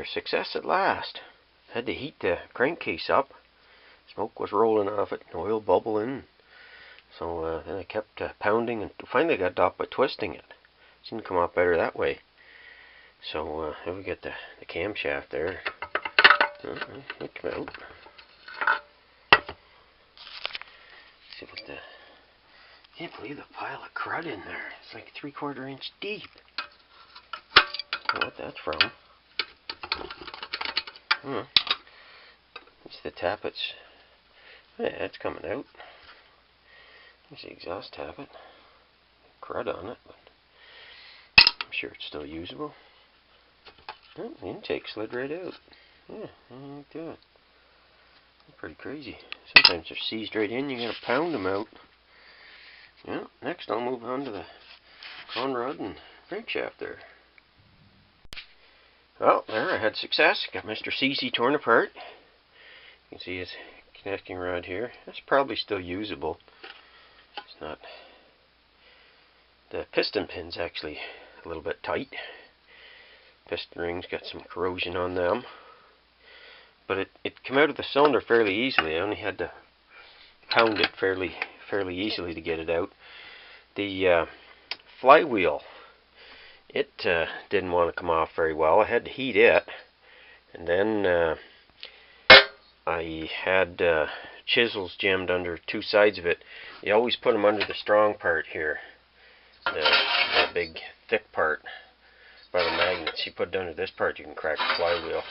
there, success at last. Had to heat the crankcase up. Smoke was rolling off it, oil bubbling. So then I kept pounding and finally got it off by twisting it. Didn't come off better that way. So here we get the camshaft there. It came out. See what the... Can't believe the pile of crud in there. It's like 3/4 inch deep. I don't know what that's from. It's the tappets. Yeah, it's coming out. There's the exhaust tappet. Crud on it, but I'm sure it's still usable. Oh, the intake slid right out. Yeah, like that. Pretty crazy. Sometimes they're seized right in, you gotta pound them out. Yeah, next I'll move on to the con rod and crankshaft there. Well, there I had success. Got Mr. Seizey torn apart. You can see his connecting rod here. That's probably still usable. It's not... The piston pin's actually a little bit tight. Piston rings got some corrosion on them. But it came out of the cylinder fairly easily. I only had to pound it fairly easily to get it out. The flywheel, it didn't want to come off very well. I had to heat it, and then I had chisels jammed under two sides of it. You always put them under the strong part here, the big thick part by the magnets. You put it under this part, you can crack the flywheel.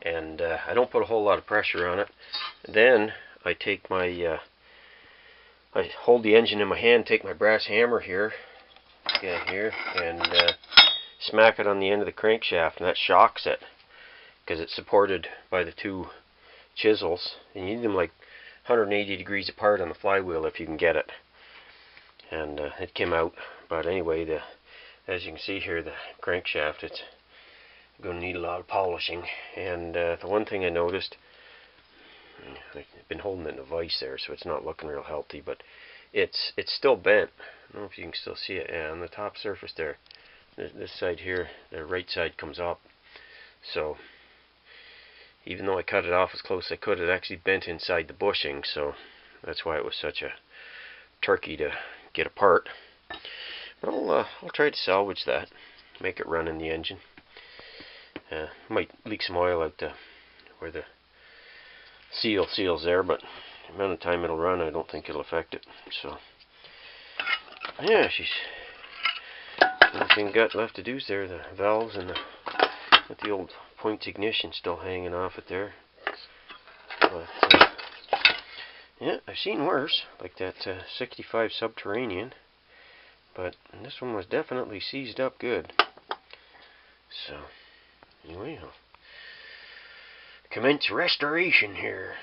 And I don't put a whole lot of pressure on it. Then I take my I hold the engine in my hand, take my brass hammer here, and smack it on the end of the crankshaft, and that shocks it because it's supported by the two chisels. And you need them like 180 degrees apart on the flywheel if you can get it. And it came out. But anyway, as you can see here, the crankshaft, it's going to need a lot of polishing. And the one thing I noticed, I've been holding it in a vise there, so it's not looking real healthy, but it's still bent. I don't know if you can still see it. Yeah, on the top surface there, this side here, the right side comes up. So even though I cut it off as close as I could, it actually bent inside the bushing. So that's why it was such a turkey to get apart. But I'll try to salvage that, make it run in the engine. Might leak some oil out where the seal's there, but the amount of time it'll run, I don't think it'll affect it. So yeah, the only thing got left to do is there the valves and with the old point ignition still hanging off it there. But yeah, I've seen worse, like that 65 Subterranean, but this one was definitely seized up good. So anyway, I'll commence restoration here.